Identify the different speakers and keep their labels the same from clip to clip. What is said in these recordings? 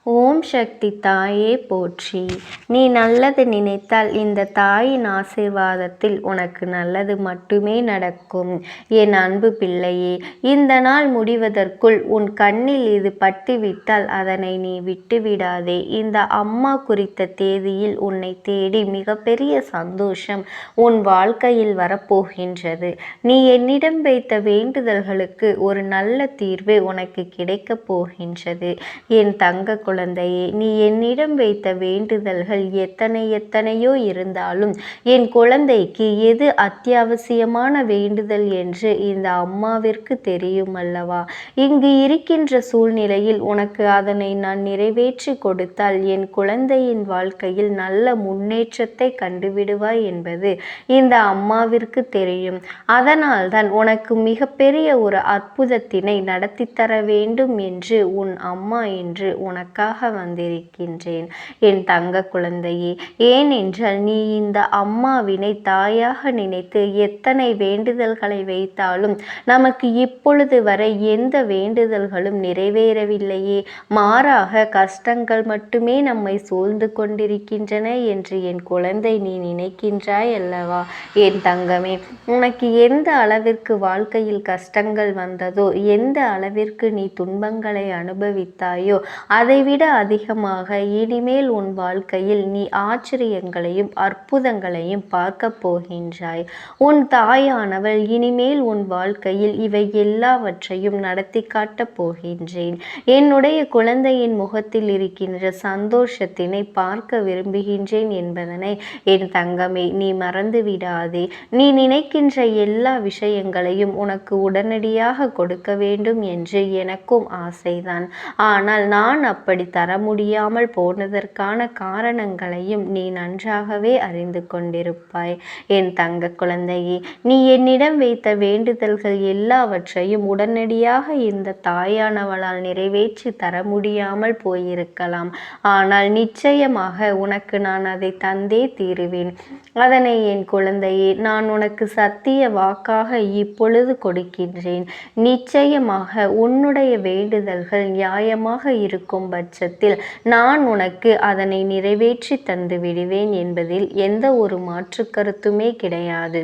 Speaker 1: ஓம் சக்தி தாயே போற்றி. நீ நல்லது நினைத்தால் இந்த தாயின் ஆசீர்வாதத்தில் உனக்கு நல்லது மட்டுமே நடக்கும். என் அன்பு பிள்ளையே, இந்த நாள் முடிவதற்குள் உன் கண்ணில் இது பட்டுவிட்டால் அதனை நீ விட்டுவிடாதே. இந்த அம்மா குறித்த தேதியில் உன்னை தேடி மிகப்பெரிய சந்தோஷம் உன் வாழ்க்கையில் வரப்போகின்றது. நீ என்னிடம் வைத்த வேண்டுதல்களுக்கு ஒரு நல்ல தீர்வு உனக்கு கிடைக்கப் போகின்றது. என் தங்க குழந்தையே, நீ என்னிடம் வைத்த வேண்டுதல்கள் எத்தனையோ இருந்தாலும் என் குழந்தைக்கு எது அத்தியாவசியமான வேண்டுதல் என்று இந்த அம்மாவிற்கு தெரியும் அல்லவா? இங்கு இருக்கின்ற சூழ்நிலையில் உனக்கு அதனை நான் நிறைவேற்றி கொடுத்தால் என் குழந்தையின் வாழ்க்கையில் நல்ல முன்னேற்றத்தை கண்டுவிடுவாய் என்பது இந்த அம்மாவிற்கு தெரியும். அதனால்தான் உனக்கு மிகப்பெரிய ஒரு அற்புதத்தினை நடத்தி தர வேண்டும் என்று உன் அம்மா என்று உனக்காக வந்திருக்கின்றேன் என் தங்க குழந்தையே. ஏனென்றால் நீ இந்த அம்மாவினை தாயாக நினைத்து எத்தனை வேண்டுதல்களை வைத்தாலும் நமக்கு இப்பொழுது வரை எந்த வேண்டுதல்களும் நிறைவேறவில்லையே, மாறாக கஷ்டங்கள் மட்டுமே நம்மை சூழ்ந்து கொண்டிருக்கின்றன என்று என் குழந்தை நீ நினைக்கின்றாய் அல்லவா? என் தங்கமே, உனக்கு எந்த அளவிற்கு வாழ்க்கையில் கஷ்டங்கள் வந்ததோ, எந்த அளவிற்கு நீ துன்பங்களை அனுபவித்தாயோ, அதைவிட அதிகமாக இனிமேல் உன் வாழ்க்கையில் நீ ஆச்சரியங்களையும் அற்புதங்களையும் பார்க்க போகின்றாய். உன் தாயானவள் இனிமேல் உன் வாழ்க்கையில் இவை எல்லாவற்றையும் நடத்தி காட்டப் போகின்றேன். என்னுடைய குழந்தையின் முகத்தில் இருக்கின்ற சந்தோஷத்தினை பார்க்க விரும்புகின்றேன் என்பதனை என் தங்கமே நீ மறந்து விடாதே. நீ நினைக்கின்ற எல்லா விஷயங்களையும் உனக்கு உடனடியாக கொடுக்க வேண்டும் என்று எனக்கும் ஆசைதான். ஆனால் நான் அப்படி தர முடியாமல் போனதற்கான காரணங்களையும் நீ நன்றாகவே அறிந்து கொண்டிருப்பாய் என் தங்க குழந்தையே. நீ என்னிடம் வைத்த வேண்டுதல்கள் எல்லாவற்றையும் உடனடியாக இந்த தாயானவளால் நிறைவேற்றி தர முடியாமல் போயிருக்கலாம். ஆனால் நிச்சயமாக உனக்கு நான் அதை தந்தே தீருவேன். அதனை என் குழந்தையே நான் உனக்கு சத்திய வாக்காக இப்பொழுது கொடுக்கின்றேன். நிச்சயமாக உன்னுடைய வேண்டுதல்கள் நியாயமாக இருக்கும் பட்சத்தில் நான் உனக்கு அதனை நிறைவேற்றி தந்து விடுவேன் என்பதில் எந்த ஒரு மாற்று கருத்துமே கிடையாது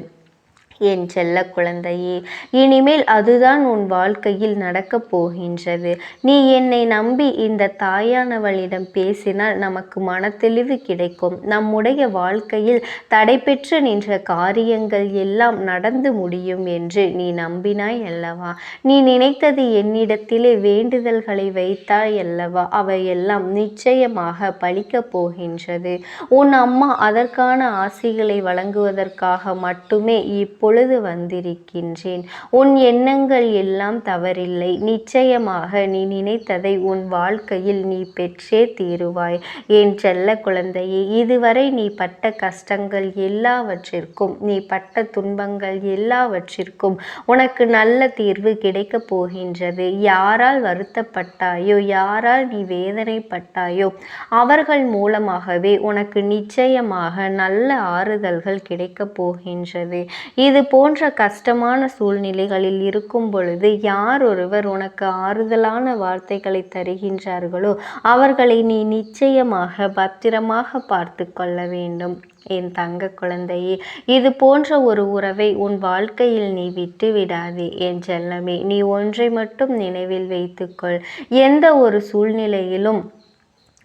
Speaker 1: என் செல்ல குழந்தையே. இனிமேல் அதுதான் உன் வாழ்க்கையில் நடக்கப் போகின்றது. நீ என்னை நம்பி இந்த தாயானவளிடம் பேசினால் நமக்கு மனத்தெளிவு கிடைக்கும். நம்முடைய வாழ்க்கையில் தடைபெற்று நின்ற காரியங்கள் எல்லாம் நடந்து முடியும் என்று நீ நம்பினாய் அல்லவா? நீ நினைத்தது என்னிடத்திலே வேண்டுதல்களை வைத்தாய் அல்லவா? அவையெல்லாம் நிச்சயமாக பலிக்கப் போகின்றது. உன் அம்மா அதற்கான ஆசிகளை வழங்குவதற்காக மட்டுமே இப்பொழுது வந்திருக்கின்றேன். உன் எண்ணங்கள் எல்லாம் தவறில்லை. நிச்சயமாக நீ நினைத்ததை உன் வாழ்க்கையில் நீ பெற்றே தீருவாய் என் செல்ல குழந்தையே. இதுவரை நீ பட்ட கஷ்டங்கள் எல்லாவற்றிற்கும், நீ பட்ட துன்பங்கள் எல்லாவற்றிற்கும் உனக்கு நல்ல தீர்வு கிடைக்கப் போகின்றது. யாரால் வருத்தப்பட்டாயோ, யாரால் நீ வேதனைப்பட்டாயோ அவர்கள் மூலமாகவே உனக்கு நிச்சயமாக நல்ல ஆறுதல்கள் கிடைக்கப் போகின்றது. இது போன்ற கஷ்டமான சூழ்நிலைகளில் இருக்கும் பொழுது யார் ஒருவர் உனக்கு ஆறுதலான வார்த்தைகளை தருகின்றார்களோ அவர்களை நீ நிச்சயமாக பத்திரமாக பார்த்து கொள்ள வேண்டும் என் தங்க குழந்தையே. இது போன்ற ஒரு உறவை உன் வாழ்க்கையில் நீ விட்டு விடாதே என் செல்லமே. நீ ஒன்றை மட்டும் நினைவில் வைத்துக்கொள். எந்த ஒரு சூழ்நிலையிலும்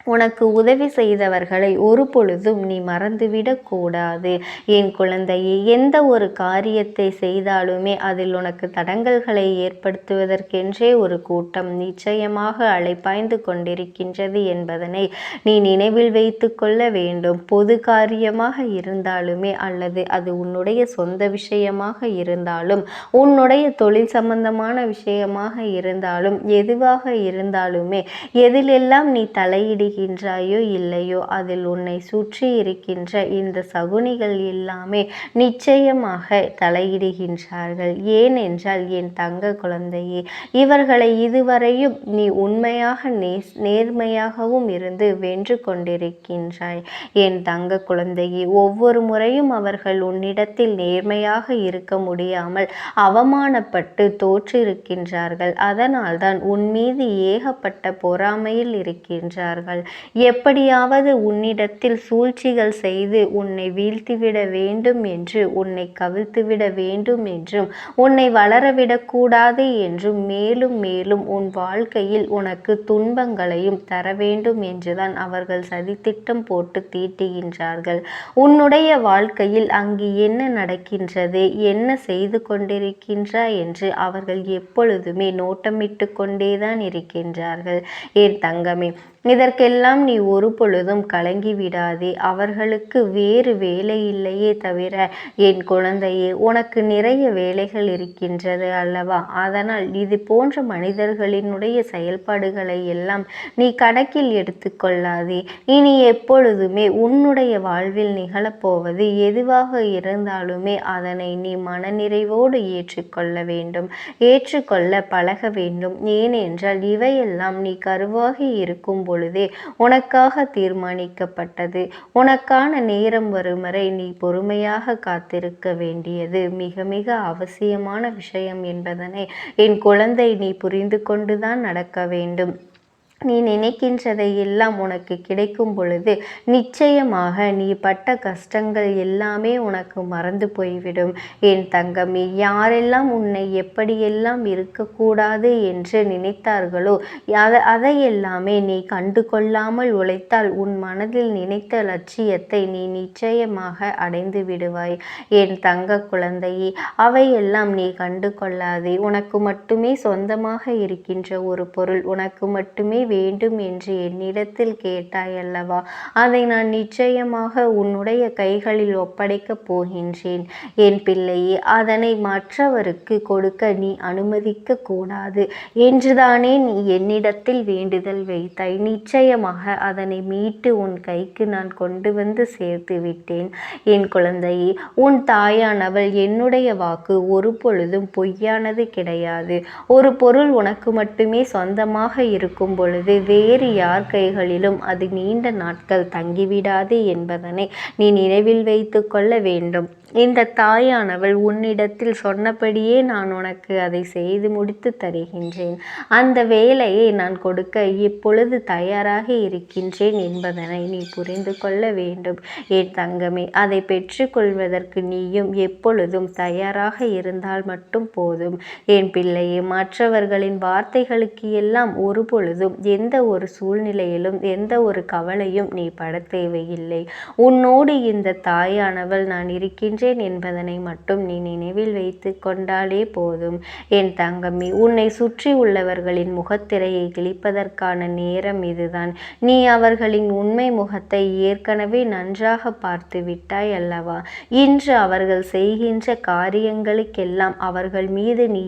Speaker 1: உனக்கு உதவி செய்தவர்களை ஒரு பொழுதும் நீ மறந்துவிடக் கூடாது என் குழந்தையே. எந்த ஒரு காரியத்தை செய்தாலுமே அதில் உனக்கு தடங்கல்களை ஏற்படுத்துவதற்கென்றே ஒரு கூட்டம் நிச்சயமாக அலைப்பாய்ந்து கொண்டிருக்கின்றது என்பதனை நீ நினைவில் வைத்து கொள்ள வேண்டும். பொது காரியமாக இருந்தாலுமே அல்லது அது உன்னுடைய சொந்த விஷயமாக இருந்தாலும், உன்னுடைய தொழில் சம்பந்தமான விஷயமாக இருந்தாலும், எதுவாக இருந்தாலுமே எதிலெல்லாம் நீ தலையிடுகின்ற தலையிடுகின்றாயோ இல்லையோ, அதில் உன்னை சுற்றி இருக்கின்ற இந்த சகுனிகள் எல்லாமே நிச்சயமாக தலையிடுகின்றார்கள். ஏனென்றால் என் தங்க குழந்தையே, இவர்களை இதுவரையும் நீ உண்மையாக நேர்மையாகவும் இருந்து வென்று கொண்டிருக்கின்றாய். என் தங்க குழந்தையே, ஒவ்வொரு முறையும் அவர்கள் உன்னிடத்தில் நேர்மையாக இருக்க முடியாமல் அவமானப்பட்டு தோற்றிருக்கின்றார்கள். அதனால்தான் உன் மீது ஏகப்பட்ட பொறாமையில் இருக்கின்றார்கள். எப்படியாவது உன்னிடத்தில் சூழ்ச்சிகள் செய்து உன்னை வீழ்த்திவிட வேண்டும் என்று, உன்னை கவிழ்த்துவிட வேண்டும் என்றும், உன்னை வளரவிடக்கூடாது என்றும், மேலும் மேலும் உன் வாழ்க்கையில் உனக்கு துன்பங்களையும் தர வேண்டும் என்றுதான் அவர்கள் சதித்திட்டம் போட்டு தீட்டுகின்றார்கள். உன்னுடைய வாழ்க்கையில் அங்கு என்ன நடக்கின்றது, என்ன செய்து கொண்டிருக்கின்றாய் என்று அவர்கள் எப்பொழுதுமே நோட்டமிட்டு கொண்டேதான் இருக்கின்றார்கள். என் தங்கமே, இதற்கெல்லாம் நீ ஒரு பொழுதும் கலங்கி விடாதே. அவர்களுக்கு வேறு வேலை இல்லையே தவிர என் குழந்தையே, உனக்கு நிறைய வேலைகள் இருக்கின்றது அல்லவா? அதனால் இது போன்ற மனிதர்களினுடைய செயல்பாடுகளை எல்லாம் நீ கணக்கில் எடுத்துக்கொள்ளாதே. இனி எப்பொழுதுமே உன்னுடைய வாழ்வில் நிகழப்போவது எதுவாக இருந்தாலுமே அதனை நீ மனநிறைவோடு ஏற்றுக்கொள்ள வேண்டும், ஏற்றுக்கொள்ள பழக வேண்டும். ஏனென்றால் இவையெல்லாம் நீ கருவாகி இருக்கும் பொழுதே உனக்காக தீர்மானிக்கப்பட்டது. உனக்கான நேரம் வரும் வரை நீ பொறுமையாக காத்திருக்க வேண்டியது மிக மிக அவசியமான விஷயம் என்பதனை என் குழந்தை நீ புரிந்து கொண்டுதான் நடக்க வேண்டும். நீ நினைக்கின்றதை எல்லாம் உனக்கு கிடைக்கும் பொழுது நிச்சயமாக நீ பட்ட கஷ்டங்கள் எல்லாமே உனக்கு மறந்து போய்விடும். என் தங்கமே, யாரெல்லாம் உன்னை எப்படியெல்லாம் இருக்கக்கூடாது என்று நினைத்தார்களோ அதையெல்லாமே நீ கண்டு கொள்ளாமல் உழைத்தால் உன் மனதில் நினைத்த லட்சியத்தை நீ நிச்சயமாக அடைந்து விடுவாய். என் தங்க குழந்தையே, அவையெல்லாம் நீ கண்டு கொள்ளாதே. உனக்கு மட்டுமே சொந்தமாக இருக்கின்ற ஒரு பொருள் உனக்கு மட்டுமே வேண்டும் என்று என்னிடத்தில் கேட்டாய் அல்லவா? அதை நான் நிச்சயமாக உன்னுடைய கைகளில் ஒப்படைக்கப் போகின்றேன். என் பிள்ளையே, அதனை மற்றவருக்கு கொடுக்க நீ அனுமதிக்க கூடாது என்றுதானே நீ என்னிடத்தில் வேண்டுதல் வைத்தாய். நிச்சயமாக அதனை மீட்டு உன் கைக்கு நான் கொண்டு வந்து சேர்த்து விட்டேன். என் குழந்தையே, உன் தாயானவள் என்னுடைய வாக்கு ஒரு பொழுதும் பொய்யானது கிடையாது. ஒரு பொருள் உனக்கு மட்டுமே சொந்தமாக இருக்கும் பொழுது வேறு யார் கைகளிலும் அது நீண்ட நாட்கள் தங்கிவிடாது என்பதனை நீ நினைவில் வைத்து கொள்ள வேண்டும். இந்த தாயானவள் உன்னிடத்தில் சொன்னபடியே நான் உனக்கு அதை செய்து முடித்து தருகின்றேன். அந்த வேலையை நான் கொடுக்க இப்பொழுது தயாராக இருக்கின்றேன் என்பதனை நீ புரிந்து கொள்ள வேண்டும். என் தங்கமே, அதை பெற்றுக்கொள்வதற்கு நீயும் எப்பொழுதும் தயாராக இருந்தால் மட்டும் போதும். என் பிள்ளையே, மற்றவர்களின் வார்த்தைகளுக்கு எல்லாம் ஒரு பொழுதும் எந்த ஒரு சூழ்நிலையிலும் எந்த ஒரு கவலையும் நீ பட தேவையில்லை. உன்னோடு இந்த தாயானவள் நான் இருக்கின்றேன் என்பதனை மட்டும் நீ நினைவில் வைத்து கொண்டாலே போதும். என் தங்கமே, உன்னை சுற்றி உள்ளவர்களின் முகத்திரையை கிழிப்பதற்கான நேரம் இதுதான். நீ அவர்களின் உண்மை முகத்தை ஏற்கனவே நன்றாக பார்த்து விட்டாய் அல்லவா? இன்று அவர்கள் செய்கின்ற காரியங்களுக்கெல்லாம் அவர்கள் மீது நீ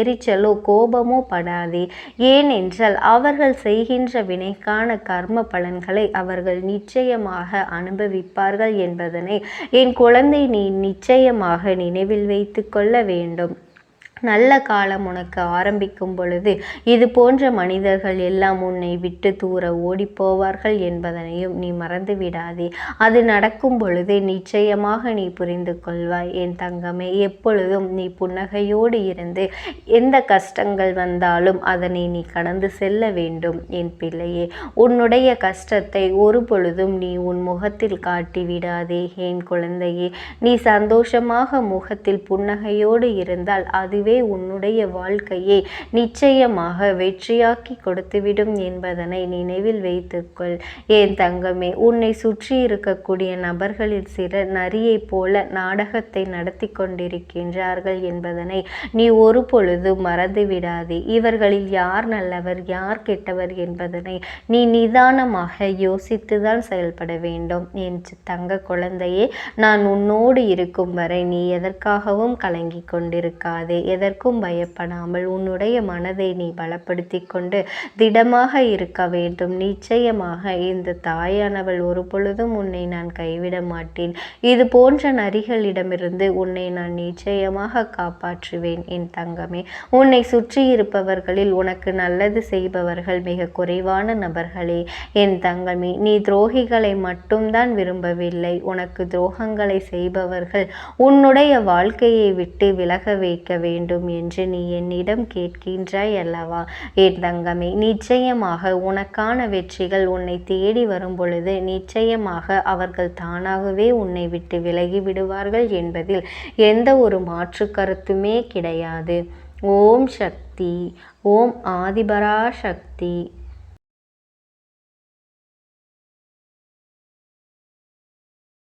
Speaker 1: எரிச்சலோ கோபமோ படாதே. ஏனென்றால் அவர்கள் செய்கின்ற வினைக்கான கர்ம பலன்களை அவர்கள் நிச்சயமாக அனுபவிப்பார்கள் என்பதனை என் குழந்தை நீ நிச்சயமாக நினைவில் வைத்து கொள்ள வேண்டும். நல்ல காலம் உனக்கு ஆரம்பிக்கும் பொழுது இது போன்ற மனிதர்கள் எல்லாம் உன்னை விட்டு தூர ஓடிப்போவார்கள் என்பதனையும் நீ மறந்து விடாதே. அது நடக்கும் பொழுது நிச்சயமாக நீ புரிந்து கொள்வாய். என் தங்கமே, எப்பொழுதும் நீ புன்னகையோடு இருந்து எந்த கஷ்டங்கள் வந்தாலும் அதனை நீ கடந்து செல்ல வேண்டும். என் பிள்ளையே, உன்னுடைய கஷ்டத்தை ஒரு பொழுதும் நீ உன் முகத்தில் காட்டி விடாதே. என் குழந்தையே, நீ சந்தோஷமாக முகத்தில் புன்னகையோடு இருந்தால் அதுவே உன்னுடைய வாழ்க்கையை நிச்சயமாக வெற்றியாக்கி கொடுத்துவிடும் என்பதனை நினைவில் வைத்துக்கொள். என் தங்கமே, உன்னை சுற்றி இருக்கக்கூடிய நபர்களில் சிலர் நரியை போல நாடகத்தை நடத்தி கொண்டிருக்கின்றார்கள் என்பதனை நீ ஒரு பொழுது மறந்து விடாதே. இவர்களில் யார் நல்லவர் யார் கெட்டவர் என்பதனை நீ நிதானமாக யோசித்துதான் செயல்பட வேண்டும். என் தங்க குழந்தையே, நான் உன்னோடு இருக்கும் வரை நீ எதற்காகவும் கலங்கி கொண்டிருக்காதே. எதற்கும் பயப்படாமல் உன்னுடைய மனதை நீ பலப்படுத்தி கொண்டு திடமாக இருக்க வேண்டும். நிச்சயமாக இந்த தாயானவள் ஒரு பொழுதும் உன்னை நான் கைவிட மாட்டேன். இது போன்ற நரிகளிடமிருந்து உன்னை நான் நிச்சயமாக காப்பாற்றுவேன் என் தங்கமே. உன்னை சுற்றி இருப்பவர்களில் உனக்கு நல்லது செய்பவர்கள் மிக குறைவான நபர்களே என் தங்கமே. நீ துரோகிகளை மட்டும்தான் விரும்பவில்லை, உனக்கு துரோகங்களை செய்பவர்கள் உன்னுடைய வாழ்க்கையை விட்டு விலக வைக்க வேண்டும் என்று நீ என்னிடம் கேட்கின்றாய் அல்லவா என் தங்கமே. நிச்சயமாக உனக்கான வெற்றிகள் உன்னை தேடி வரும் பொழுது நிச்சயமாக அவர்கள் தானாகவே உன்னை விட்டு விலகி விடுவார்கள் என்பதில் எந்த ஒரு மாற்று கருத்துமே கிடையாது. ஓம் சக்தி. ஓம் ஆதிபரா சக்தி.